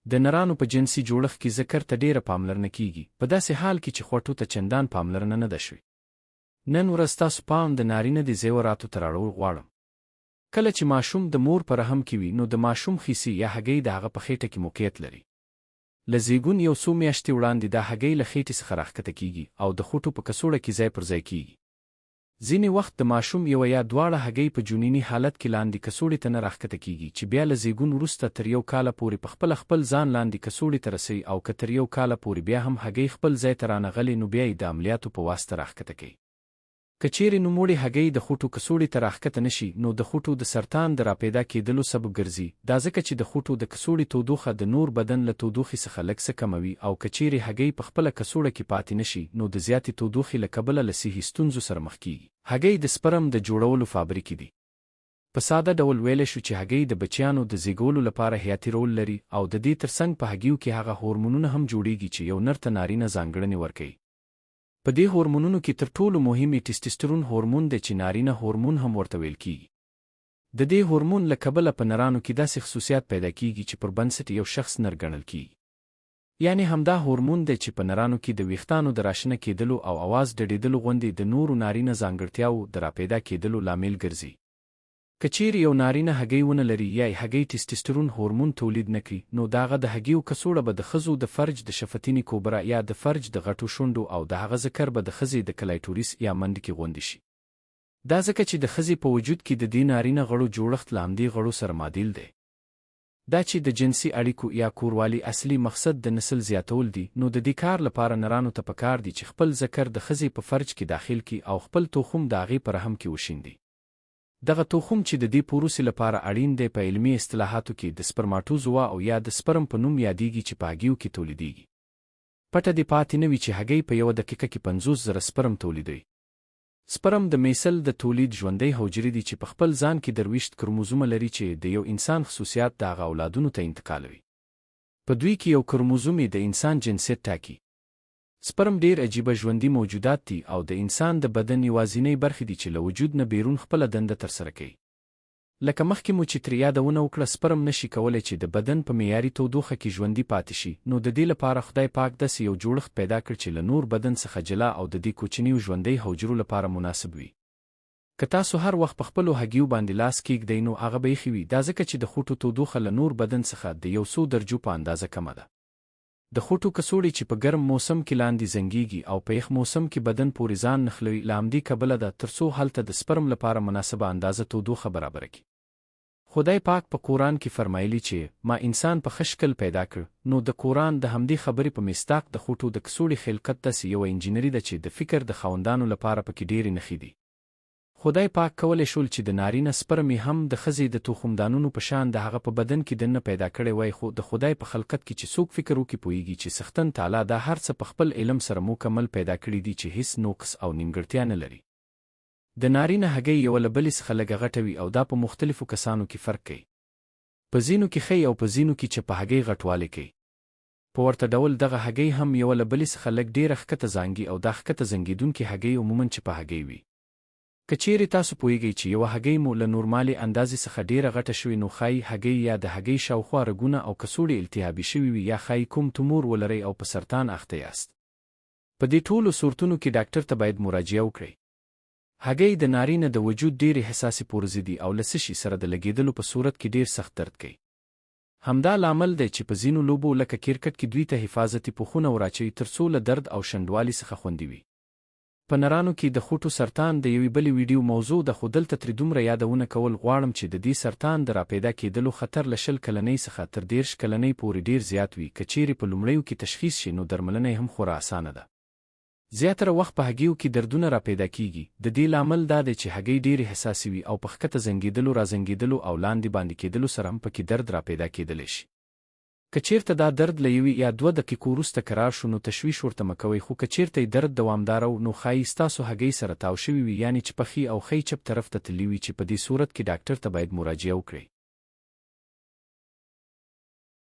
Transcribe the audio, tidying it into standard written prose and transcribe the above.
د نرانو په جنسي جوړښت کې ذکر ته ډېره پاملرنه کیږي، په داسې حال کې چې خوټو ته چندان پاملرنه نه ده شوې. نن ورځ تاسو پام د نارینه د زیوراتو ته راوړل غواړم. کله چې ماشوم د مور په رحم کې وي، نو د ماشوم خیسي یا هګۍ د هغه په خېټه کې موقعیت لري. له زیږون یو څو میاشتې وړاندې دا هګۍ له خېټې څخه راښکته کیږي او د خوټو په کڅوړه کې ځای پر ځای کیږي. ځینې وخت د ماشوم یوه یا دواړه هګۍ په جنیني حالت کې لاندې کڅوړې ته نه راښکته کیږي، چې بیا له زیږون وروسته تر یو کاله پورې په خپل ځان لاندې کڅوړې ته رسوي، او که تر یو کاله پورې بیا هم هګۍ خپل ځای ته رانغلې، نو بیا یې د عملیاتو په واسطه راښکته کوي. که چیرې نوموړې هګۍ د خوټو کڅوړې ته راښکته نشي، نو د خوټو د سرطان د راپیدا کېدلو سبب ګرځي. دا ځکه چې د خوټو د کڅوړې تودوخه د نور بدن له تودوخې څخه لږ څه کموي، او که چیرې هګۍ په خپله کڅوړه کې پاتې نشي، نو د زیاتې تودوخې له کبله له صحي ستونزو سره مخ کیږي. هګۍ د سپرم د جوړولو فابریکې دي. په ساده ډول ویلی شو چې هګۍ د بچیانو د زیږولو لپاره حیاتي رول لري، او د دې ترڅنګ په هګیو کې هغه هورمونونه هم جوړیږي چې یو نر ته نارینه ځانګړنې ورکوي. په دې هورمونونو کې تر ټولو مهم ټیسټسټرون هورمون دی چې نارینه هورمون هم ورته ویل کیږي. د دې هورمون له کبله په نرانو کې داسې خصوصیات پیدا کیږي چې پر بنسټ یو شخص نر ګڼل کیږي. یعنی همدا هورمون دی چې په نرانو کې د ویښتانو د راشنه کېدلو او اواز ډډېدلو غوندې د نورو نارینه ځانګړتیاوو د راپیدا کېدلو لامل ګرځي. که چیرې یو نارینه هګۍ ونه لري یا یې هګۍ ټیسټسټرون هورمون تولید نه کړي، نو د هغه د هګیو کڅوړه به د ښځو د فرج د شفتینې کوبرا یا د فرج د غټو شونډو او د هغه ذکر به د ښځې د کلایټوریس یا منډکې غوندې شي. دا ځکه چې د ښځې په وجود کې د دې نارینه غړو جوړښت له همدې غړو سره معادل دی. دا چې د جنسي اړیکو یا کوروالي اصلي مقصد د نسل زیاتول دي، نو د دې کار لپاره نرانو ته پکار دي چې خپل ذکر د ښځې په فرج کې داخل کړي او خپل تخم د هغې په رحم کې وشیندي. دغه تخم چې د دې پروسې لپاره اړین دی په علمي اصطلاحاتو کې د سپرماتوزوا او یا د سپرم په نوم یادېږي، چې په هګیو کې تولیدېږي. پټه دې پاتې نه وي چې هګۍ په یوه دقیقه کې 50,000 سپرم تولیدوي. سپرم د میسل د تولید ژوندۍ حجرې دي چې په خپل ځان کې 23 کروموزومه لري چې د یو انسان خصوصیات د هغه اولادونو ته انتقالوي. په دوی کې یو کروموزوم د انسان جنسیت ټاکي. سپرم ډیر عجیبه ژوندي موجودات دي او د انسان د بدن یوازینۍ برخې دي چې له وجود نه بیرون خپله دنده ترسره کوي. لکه مخکې مو چې ترې یادونه وکړه، سپرم نشي کولی چې د بدن په معیاري تودوخه کې ژوندي پاتې شي، نو د دې لپاره خدای پاک داسې یو جوړښت پیدا کړ چې له نور بدن څخه جلا او د دې کوچنیو ژوندۍ حجرو لپاره مناسب وي. که تاسو هر وخت په خپلو هګیو باندې لاس کیږدئ، نو هغه به یخي وي. دا ځکه چې د خوټو تودوخه له نور بدن څخه د یو څو درجو په اندازه کمه ده. د خوټو کڅوړې چې په ګرم موسم کې لاندې زنګیږي او په یخ موسم کې بدن پورې ځان نښلوي، له همدې کبله ده ترڅو هلته د سپرم لپاره مناسبه اندازه تودوخه برابره کړي. خدای پاک په قرآن کې فرمایلی چې ما انسان په ښه شکل پیدا کړ. نو د قرآن د همدې خبرې په مصداق د خوټو د کڅوړې خلقت داسې یوه انجینري ده چې د فکر د خاوندانو لپاره پکې ډېرې نښې دي. خدای پاک کولی شول چې د نارینه سپرم هم د ښځې د تخمدانونو په شان د هغه په بدن کې دننه پیدا کړی وای، خو د خدای په خلقت کې چې څوک فکر وکړي پوهیږي چې سختن تعالی دا هر څه په خپل علم سره مکمل پیدا کړي دي چې هیڅ نقص او نیمګړتیا نه لري. د نارینه هګۍ یوه له بلې څخه لږه غټه وي او دا په مختلفو کسانو کې فرق کوي. په ځینو کې ښی او په ځینو کې چپه هګۍ غټوالی کوي. په ورته ډول دغه هګۍ هم یوه له بلې څخه لږ ډېره ښکته زانګي او دا ښکته زنګېدونکې هګۍ عموماً چپه هګۍ وي. که چیرې تاسو پوهیږئ چې یوه هګۍ مو له نورمالې اندازې څخه ډېره غټه شوې، نو ښایي هګۍ یا د هګۍ شاوخوا رګونه او کڅوړې التهابي شوي وي، یا ښایي کوم تومور ولرئ او په سرطان اخته یاست. په دې ټولو صورتونو کې ډاکټر ته باید مراجعه وکړئ. هګۍ د نارینه د وجود ډېرې حساسې پرزې دي او له څه شي سره د لګېدلو په صورت کې ډېر سخت درد کوي. همدا لامل دی چې په ځینو لوبو لکه کرکټ کې دوی ته حفاظتي پوښونه وراچوي ترڅو له درد او شنډوالي څخه خوندي وي. په نرانو کې د خوټو سرطان د یوې بلې ویډیو موضوع ده، خو دلته ترې دومره یادونه کول غواړم چې د دې سرطان د راپیدا کېدلو خطر له 20 کلنۍ څخه تر 30 کلنۍ پورې ډېر زیات وي. که چیرې په لومړیو کې تشخیص شي، نو درملنه یې هم خورا اسانه ده. زیاتره وخت په هګیو کې دردونه راپیدا کیږي. د دې لامل دا دی چې هګۍ ډېرې حساسې وي او په ښکته زنګېدلو، رازنګېدلو او لاندې باندې کېدلو سره هم پکې درد راپیدا کېدلی شي. که چیرته دا درد له 1 یا 2 دقیقو وروسته کرار شو، نو تشویش ورته مه کوئ، خو که چیرته درد دوامداره و، نو ښایي ستاسو هګۍ سره تاو شوي وي، یعنې چې پخې او ښۍ چپ طرف ته تللي وي، چې په دې صورت کې ډاکټر ته باید مراجعه وکړئ.